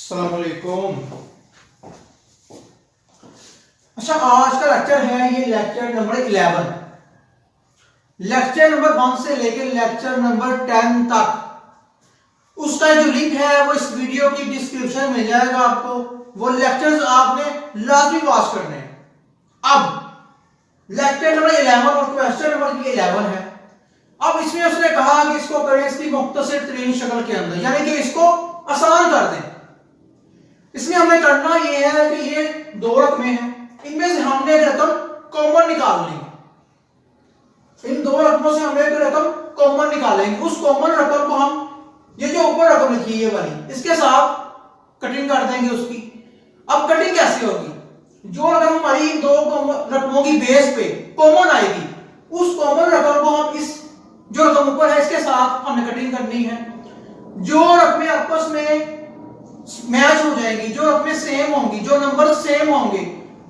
अस्सलाम वालेकुम। अच्छा, आज का लेक्चर है ये लेक्चर नंबर 11। लेक्चर नंबर 1 से लेकर लेक्चर नंबर 10 तक उसका जो लिंक है वो इस वीडियो की डिस्क्रिप्शन में मिल जाएगा आपको। वो लेक्चर्स आपने लाजमी वॉच करने हैं। अब लेक्चर नंबर 11 और क्वेश्चन नंबर 11 है। अब इसमें उसने कहा कि इसको करें इसकी मुख्तसर तरीन शक्ल के अंदर, यानी कि इसको आसान कर दें। इसमें हमें करना ये है कि ये दो रकमें हैं, इनमें से हमने एक रकम कॉमन निकालनी है। इन दो रकमों से हमने एक रकम कॉमन निकालेंगे। उस कॉमन रकम को हम ये जो ऊपर रकम लिखी है वाली इसके साथ कटिंग कर देंगे उसकी। अब कटिंग कैसे होगी? जो रकम हमारी दो रकमों की बेस पे कॉमन आएगी उस कॉमन रकम को हम इस जो रकम ऊपर है इसके साथ हमने कटिंग करनी है। जो रकमें आपस में मैच हो जाएंगी, जो रकमें सेम होंगी, जो नंबर सेम होंगे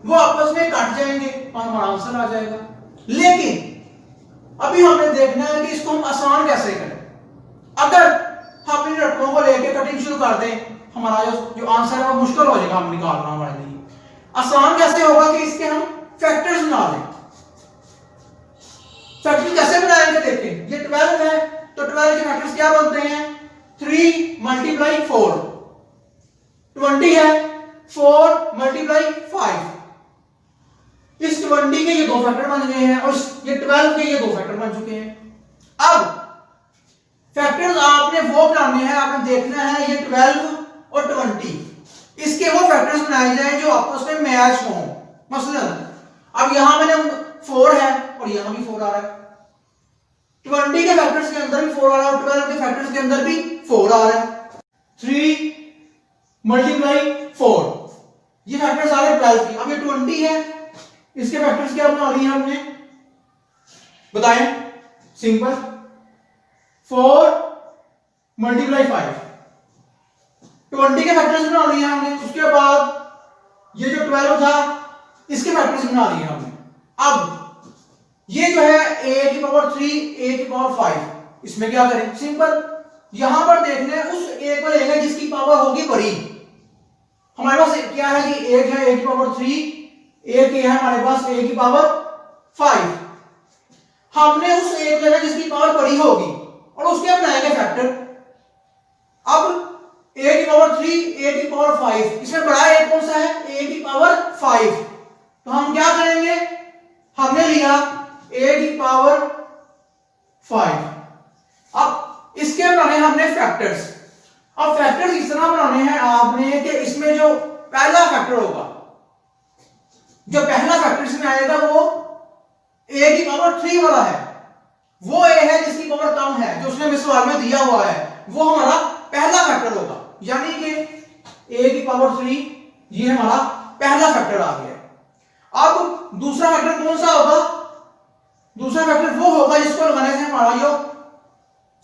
वो आपस में कट जाएंगे और हमारा आंसर आ जाएगा। लेकिन अभी हमने देखना है कि इसको हम आसान कैसे करें। अगर हम इन रकमों को लेके कटिंग शुरू कर दें हमारा जो आंसर है वो मुश्किल हो जाएगा हम निकालना हमारे लिए। आसान कैसे होगा कि इसके हम फैक्टर्स बना लें। फैक्टर कैसे बनाएंगे देखें। ये 12 है तो 12 के फैक्टर्स क्या बनते हैं? 3 मल्टीप्लाई 4। 20 है 4 मल्टीप्लाई 5। इस 20 के ये दो फैक्टर बन गए हैं और ये 12 के ये दो फैक्टर बन चुके हैं। अब फैक्टर्स आपने वो बनाने हैं, आपने देखना है ये 12 और 20 इसके वो फैक्टर्स बनाए जाएं जो आपस में मैच हों। मसलन अब यहां मैंने 4 है और यहां भी 4 आ रहा है। 20 के फैक्टर्स के अंदर भी 4 आ रहा है और 12 के फैक्टर्स के अंदर भी 4 आ रहा है। 3 मल्टीप्लाई 4 ये फैक्टर्स आ रहे 12 की। अब ये 20 है, इसके फैक्टर्स क्या बना लिए हमने बताएं? सिंपल 4 मल्टीप्लाई 5 20 के फैक्टर्स बना लिए हमने। उसके बाद ये जो 12 था इसके फैक्टर्स बना लिए हमने। अब ये जो है a की पावर 3 a की पावर 5 इसमें क्या करें? सिंपल यहां पर देखना है उस a को लेंगे जिसकी पावर होगी बड़ी। हमारे पास क्या है कि एक है a की पावर 3, एक है हमारे पास a की पावर 5। हमने उस a को लेना जिसकी पावर बड़ी होगी और उसके बनाएंगे फैक्टर। अब a की पावर 3 a की पावर 5 इसमें बड़ा a कौन सा है? a की पावर 5। तो हम क्या करेंगे? हमने लिया a की पावर 5। अब इसके बनाने हमने फैक्टर्स। अब फैक्टर्स इस तरह बनाने हैं आपने कि इसमें जो पहला फैक्टर होगा, जो पहला फैक्टर इसमें आएगा वो a की पावर 3 वाला है। वो a है जिसकी पावर कम है, जो उसने सवाल में दिया हुआ है, वो हमारा पहला फैक्टर होगा। यानी कि a की पावर 3 ये हमारा पहला फैक्टर आ गया। अब दूसरा फैक्टर कौन सा होगा? दूसरा फैक्टर वो होगा जिसको लगाने से हमारा जो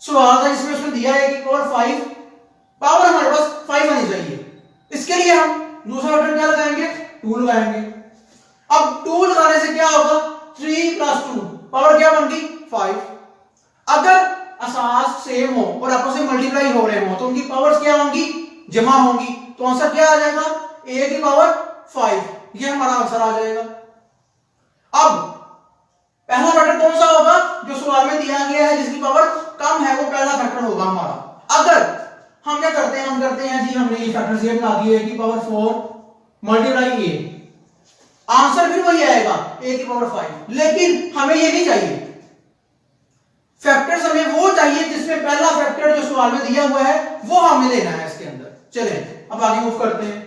सवाल था जिसमें उसने दिया है कि पावर 5 पावर हमारे पास 5 आनी चाहिए। इसके लिए हम दूसरा फैक्टर क्या लगाएंगे? 2 लगाएंगे। अब 2 लगाने से क्या होगा? 3 + 2 पावर क्या बन गई? 5। अगर असास सेम हो और आपस में मल्टीप्लाई हो रहे हो तो उनकी पावर्स क्या होंगी? जमा होंगी। तो आंसर क्या आ जाएगा? a की पावर 5 ये हमारा आंसर आ जाएगा। अब पहला फैक्टर कौन सा होगा? जो सवाल में दिया गया है जिसकी पावर कम है वो पहला फैक्टर होगा हमारा। अगर हम क्या करते हैं? हम करते हैं जी हमने ये फैक्टर्स ये बना दिए a की पावर 4 मल्टीप्लाई a, आंसर फिर वही आएगा a की पावर 5। लेकिन हमें ये नहीं चाहिए। फैक्टर्स हमें वो चाहिए जिसमें पहला फैक्टर जो सवाल में दिया हुआ है वो हमें लेना है इसके अंदर। चले अब आगे मूव करते हैं।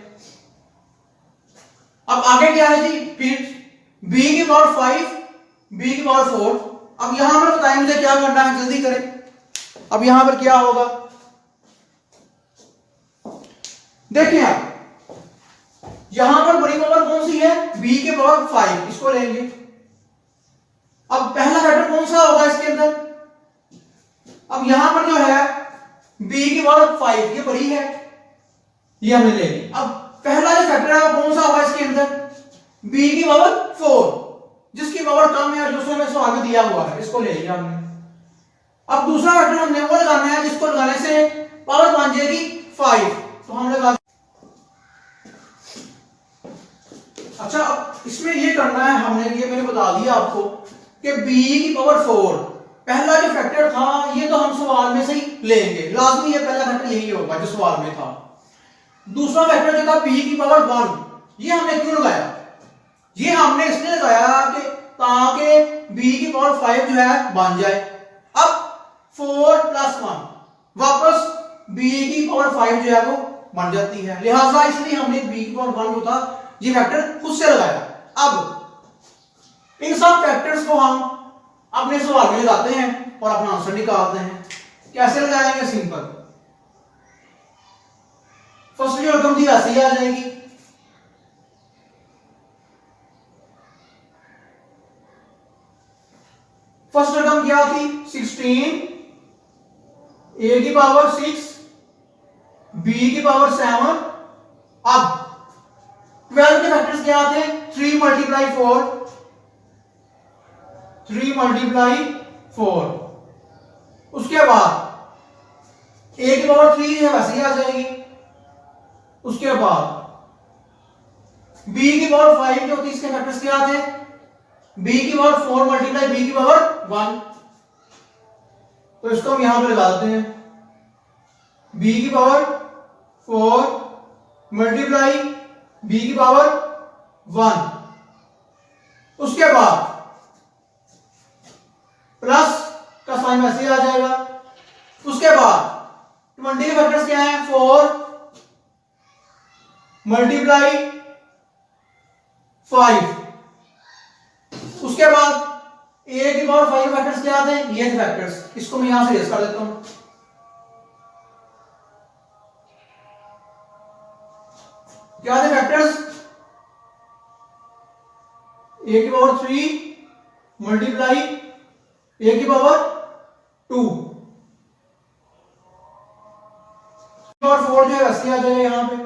अब आगे क्या है जी? फिर b की पावर 5 b की पावर 4। अब यहां पर बताएं मुझे क्या करना है, जल्दी करें। अब यहां पर क्या होगा देखिए आप, यहां पर बड़ी पावर कौन सी है? b की पावर 5 इसको लेंगे। अब पहला फैक्टर कौन सा होगा इसके अंदर? अब यहां पर जो है b की पावर 5 ये बड़ी है, ये हमने ले ली। अब पहला जो फैक्टर है वो कौन सा होगा इसके अंदर? b की पावर 4 जिसकी पावर कम है और जो उसमें सवाल में दिया हुआ है, इसको ले लिया हमने। अब दूसरा फैक्टर हमने वो लगाना है जिसको लगाने से पावर बन जाएगी 5। तो हम लगा b की पावर 4, पहला जो फैक्टर था ये तो हम सवाल में से ही लेंगे, लाजमी ये पहला फैक्टर यही होगा जो सवाल में था। दूसरा फैक्टर जो था b की पावर 1, ये हमने क्यों लगाया? ये हमने इसलिए लगाया कि ताकि b की पावर 5 जो है बन जाए। अब 4 + 1 वापस b की पावर 5 जो है वो बन जाती है, लिहाजा इसलिए हमने b की पावर 1 जो था ये फैक्टर खुद से लगाया। अब इन सब फैक्टर्स को हम अपने सवाल में लगाते हैं और अपना आंसर निकालते हैं। कैसे लगाएंगे? सिंपल, फर्स्ट जो रकम थी ऐसे ही आ जाएगी, फर्स्ट रकम क्या थी? 16, a की पावर 6, b की पावर 7। अब 12 के फैक्टर्स क्या थे? 3 × 4, 3 × 4। उसके बाद a की पावर 3 है वैसे ही आ जाएगी। उसके बाद b की पावर 5 जो थी, इसके फैक्टर्स क्या थे? b की पावर 4 × b की पावर 1। तो इसको हम यहां पे लगा देते हैं, b की पावर 4 × b की पावर 1। उसके बाद प्लस का साइन वैसे ही आ जाएगा। उसके बाद 20 के फैक्टर्स क्या है? 4 × 5। उसके बाद a की पावर 5 फैक्टर्स क्या थे? ये थे फैक्टर्स, इसको मैं यहां से रेस कर देता हूं। क्या थे फैक्टर्स? a की पावर 3 × a की पावर 2, पावर 4 जो है वैसे आ जाएगा यहां पे।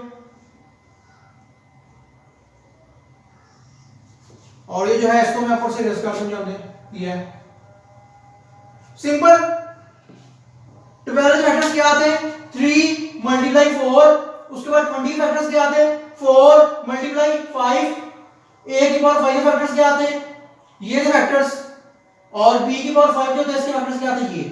और ये जो है इसको मैं ऊपर से रेस कर दूंगा, ये है सिंपल। 12 फैक्टर्स क्या थे? 3 × 4। उसके बाद 20 फैक्टर्स क्या थे? 4 × 5। a की पावर 5 फैक्टर्स क्या थे? ये थे फैक्टर्स। और b की पावर 5 जो थे इसके फैक्टर्स क्या थे? ये।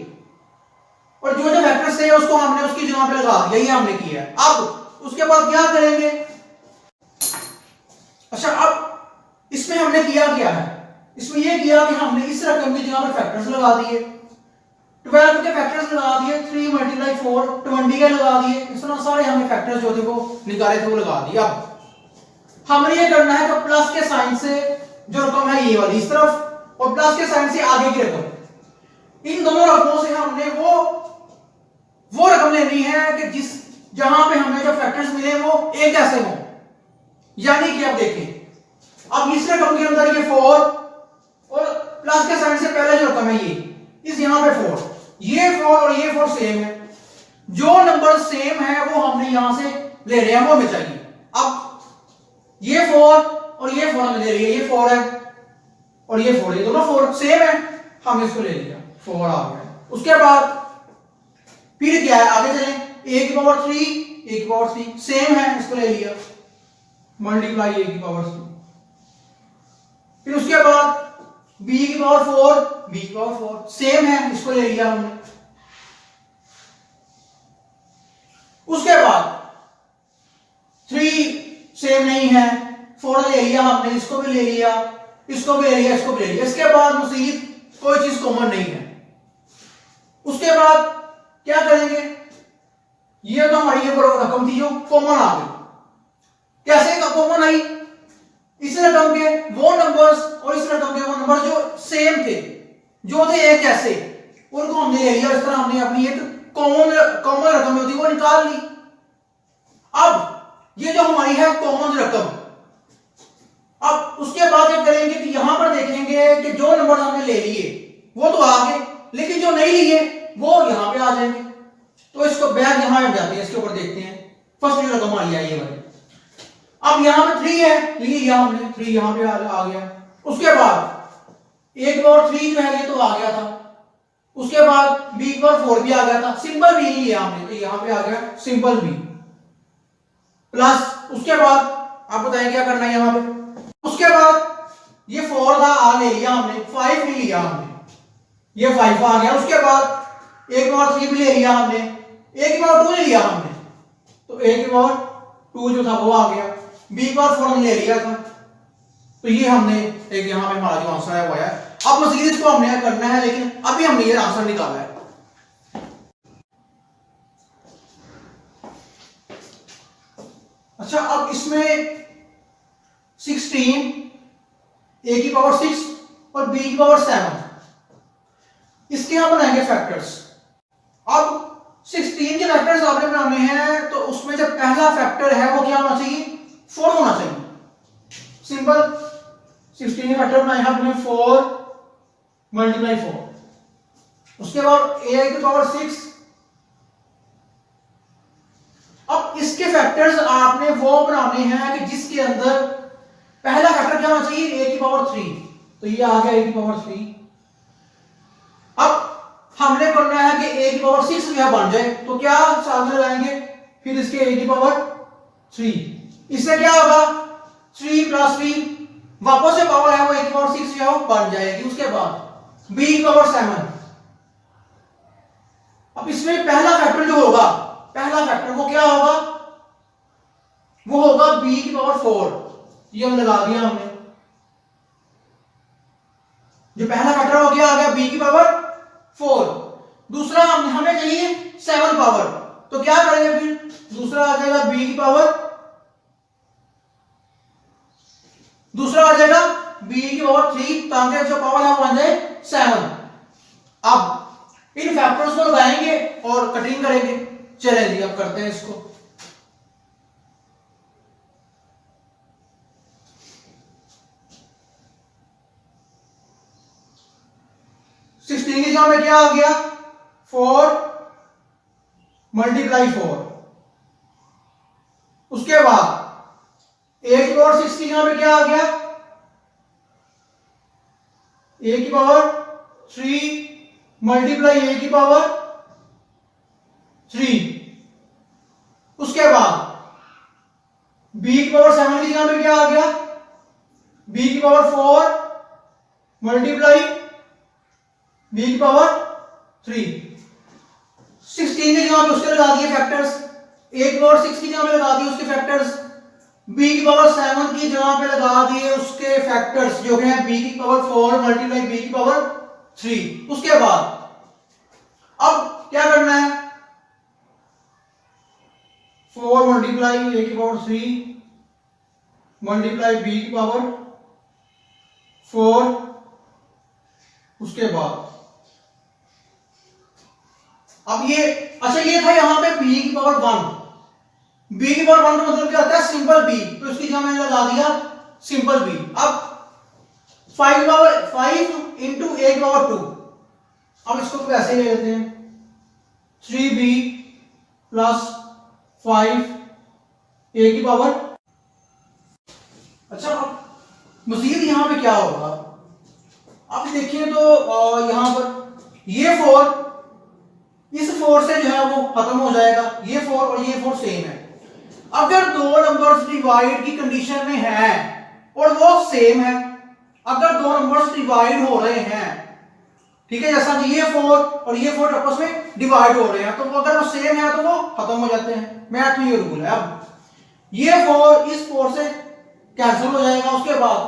और जो जो फैक्टर्स थे उसको हमने उसकी जगह पे लगा दिया, ये हमने किया है। अब उसके बाद क्या करेंगे? अच्छा, अब इसमें हमने किया क्या है? इसमें यह किया कि हमने इस रकम की जगह पर फैक्टर्स लगा दिए, 12 के फैक्टर्स लगा दिए, 3 × 4 20 के लगा दिए। इस तरह सारे हमने फैक्टर्स जो थे वो निकाले थे वो लगा दिए। अब हमने ये करना है कि प्लस के साइन से जो रकम है ये वाली इस तरफ, और प्लस के साइन से आगे की रकम, इन दोनों रकमों से हमने वो रकम लेनी है कि जिस जहां पे हमें जो फैक्टर्स मिले वो एक जैसे हो। यानी कि अब देखें, अब इस रकम के अंदर ये 4 और प्लस के साइन से पहले जो रकम है ये, इस यहां पे 4, ये 4 और ये 4 सेम है। जो नंबर सेम है वो हमने यहां से ले रहे हैं, वो हमें चाहिए। अब ये 4 और ये 4 हमें ले लिया, ये 4 है और ये 4, ये दोनों 4 सेम है, हमने इसको ले लिया, 4 आ गया। उसके बाद फिर क्या है? आगे चलें, a की पावर 3, a की पावर 3 सेम है, इसको ले लिया, मल्टीप्लाई a की पावर 3। फिर उसके बाद b की पावर 4, b की पावर 4 सेम है, इसको ले लिया हमने। उसके बाद 3 सेम नहीं है, 4 ले लिया हमने, इसको भी ले लिया, इसको भी ले लिया, इसको भी ले लिया। इसके बाद मजीद कोई चीज कॉमन नहीं है। उसके बाद क्या करेंगे? ये तो हमारी ये रकम थी जो कॉमन आ गई। कैसे का कॉमन आई? इस रकम के वो नंबर्स और इस रकम के वो नंबर जो सेम थे, जो थे एक जैसे, उनको हमने ले लिया। इस तरह हमने अपनी एक कॉमन रकम होती वो निकाल ली। अब ये जो हमारी है कॉमन रकम, अब उसके बाद क्या करेंगे कि यहां पर देखेंगे कि जो नंबर हमने ले लिए वो तो आ गए, लेकिन जो नहीं लिए वो यहां पे आ जाएंगे। तो इसको बैग यहां पे जाते हैं, इसके ऊपर देखते हैं फर्स्ट जो रकम आई है ये वाली। अब यहां पे 3 है, ले लिया हमने, 3 यहां पे आ गया। उसके बाद 1 और 3 जो है ये तो आ गया था। उसके बाद b और 4 भी आ गया था, सिंपल b लिया हमने, तो यहां पे आ गया सिंपल b प्लस। उसके बाद आप बताएं क्या करना है यहां पे? उसके बाद ये 4 था, आ ले लिया हमने, 5 भी लिया हमने, ये 5 आ गया। उसके बाद a की पावर 3 भी ले लिया हमने, a की पावर 2 ले लिया हमने, तो a की पावर 2 जो था वो आ गया, b की पावर 4 हमने ले लिया था, तो ये हमने एक यहाँ पे हमारा जो आंसर है वो आया। अब मजीद इसको हमने करना है, लेकिन अभी हमने ये आंसर निकाला है। अच्छा, अब इसमें 16, a की पावर 6 और b की पावर 7, इसके हम बनाएंगे फैक्टर्स। अब 16 के फैक्टर्स आपने बनाने हैं, तो उसमें जब पहला फैक्टर है वो क्या होना चाहिए, 4 होना चाहिए। सिंपल 16 के फैक्टर बनाए हैं आपने 4 मल्टीप्लाई 4, उसके बाद a की पावर 6। अब इसके फैक्टर्स आपने वो बनाने हैं कि जिसके अंदर पहला फैक्टर क्या होना चाहिए, a की पावर 3, तो ये आ गया a की पावर 3। अब हमने करना है कि a की पावर 6 जो है बन जाए, तो क्या साथ में लगाएंगे, फिर इसके a की पावर 3, इससे क्या होगा 3 प्लस 3, वापस से पावर है वो a की पावर 6 जो है वो बन जाएगी। उसके बाद b की पावर 7। अब इसमें पहला फैक्टर जो होगा, पहला फैक्टर वो क्या होगा, वो होगा b की पावर 4, ये हम लगा दिया हमने। जो पहला फैक्टर हो गया आ गया b की पावर 4। दूसरा हमें चाहिए 7 पावर, तो क्या करेंगे, फिर दूसरा आ जाएगा b की पावर, दूसरा आ जाएगा b की पावर 3, ताकि जो पावर है वो बन जाए 7। अब इन फैक्टर्स को लगाएंगे और कटिंग करेंगे। चलें जी, अब करते हैं इसको। सिक्सटीन की जगह में क्या आ गया, 4 मल्टीप्लाई 4। उसके बाद a की पावर 6 की जगह में क्या आ गया, a की पावर 3 मल्टीप्लाई a की पावर 3। उसके बाद b की पावर 7 की जगह में क्या आ गया, b की पावर 4 मल्टीप्लाई b की पावर 3। 16 की जगह पे उसके लगा दिए फैक्टर्स, a की पावर 6 की जगह पे लगा दिए उसके फैक्टर्स, b की पावर 7 की जगह पे लगा दिए उसके फैक्टर्स जो हैं b की पावर 4 मल्टीप्लाई b की पावर 3। उसके बाद अब क्या करना है, 4 मल्टीप्लाई a की पावर 3 मल्टीप्लाई b की पावर 4। उसके बाद अब ये, अच्छा ये था यहां पे b की पावर 1, b की पावर 1 का मतलब क्या होता है, सिंपल b, तो इसकी जगह मैंने लगा दिया सिंपल b। अब 5 पावर 5 इंटू a की पावर 2, अब इसको तो वैसे ही ले लेते हैं, 3b प्लस 5 a की पावर। अच्छा, अब मजीद यहां पे क्या होगा, आप देखिए तो यहां पर ये 4 इस 4 से जो है वो खत्म हो जाएगा, ये 4 और ये 4 सेम है। अगर दो नंबर्स डिवाइड की कंडीशन में है और वो सेम है, अगर दो नंबर्स डिवाइड हो रहे हैं, ठीक है, जैसा कि ये 4 और ये 4 आपस में डिवाइड हो रहे हैं, तो वो अगर वो सेम है तो वो खत्म हो जाते हैं, मैथ में ये रूल है। अब ये 4 इस 4 से कैंसिल हो जाएगा। उसके बाद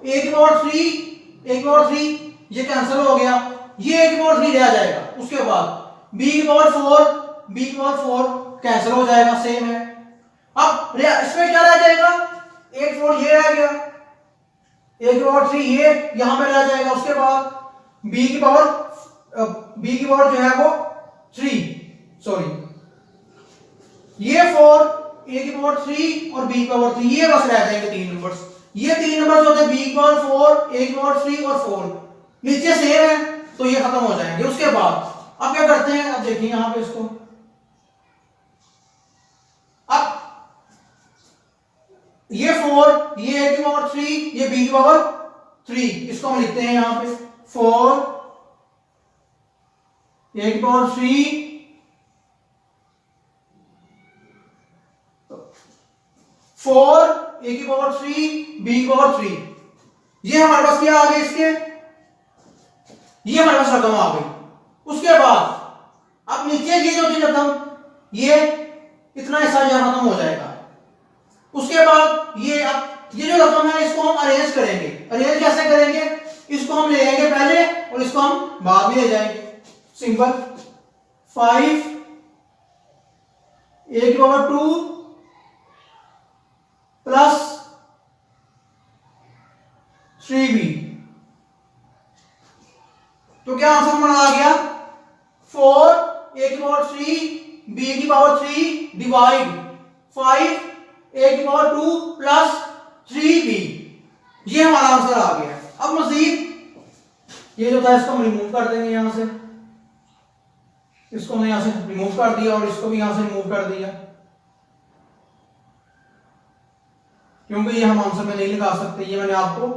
a की पावर 3 ये कैंसिल हो गया, ये a की पावर 3 रह जाएगा। उसके बाद b की पावर 4 कैंसिल हो जाएगा, सेम है। अब इसमें क्या रह जाएगा, 8 4 ये रह गया, a की पावर 3 ये यहां पे रह जाएगा। उसके बाद b की पावर जो है वो 3, सॉरी ये 4 a की पावर 3 और b की पावर 3, ये बस रह जाएंगे तीन नंबर्स। ये तीन नंबर्स होते हैं b की पावर 4, a की पावर 3 और 4, नीचे सेम है तो ये खत्म हो जाएंगे। उसके बाद अब क्या करते हैं, अब देखिए यहां पे इसको, अब ये 4 ये a की पावर 3 ये b की पावर 3, इसको हम लिखते हैं यहां पे 4 a की पावर 3 4 a की पावर 3 b की पावर 3। ये हमारे पास क्या आ गए इसके, ये हमारे पास रकम आ गई। उसके बाद अब नीचे ये जो थी रकम, ये इतना हिस्सा यहां खत्म हो जाएगा। उसके बाद ये अब ये जो रकम है इसको हम अरेंज करेंगे। अरेंज कैसे करेंगे, इसको हम ले जाएंगे पहले और इसको हम बाद में ले जाएंगे। सिंपल 5 a की पावर 2 प्लस 3b, तो क्या आंसर हमारा आ गया 4 a की पावर 3 b की पावर 3 डिवाइड 5 a की पावर 2 प्लस 3b, ये हमारा आंसर आ गया। अब मजीद ये जो था इसको हम रिमूव कर देंगे यहां से, इसको हमने यहां से रिमूव कर दिया और इसको भी यहां से रिमूव कर दिया, क्योंकि ये हम आंसर में नहीं लगा सकते। ये मैंने आपको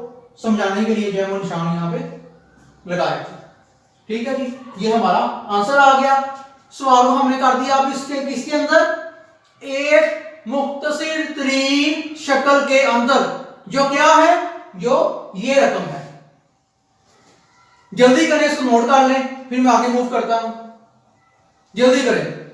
समझाने के लिए जो है वो निशान यहां पे लगाए थे। ठीक है जी, ये हमारा आंसर आ गया। सवाल को हमने कर दिया। अब इसके अंदर एक मुख्तसर तरीन शक्ल के अंदर जो क्या है, जो ये रकम है। जल्दी करें, इसको नोट कर लें, फिर मैं आगे मूव करता हूं। जल्दी करें।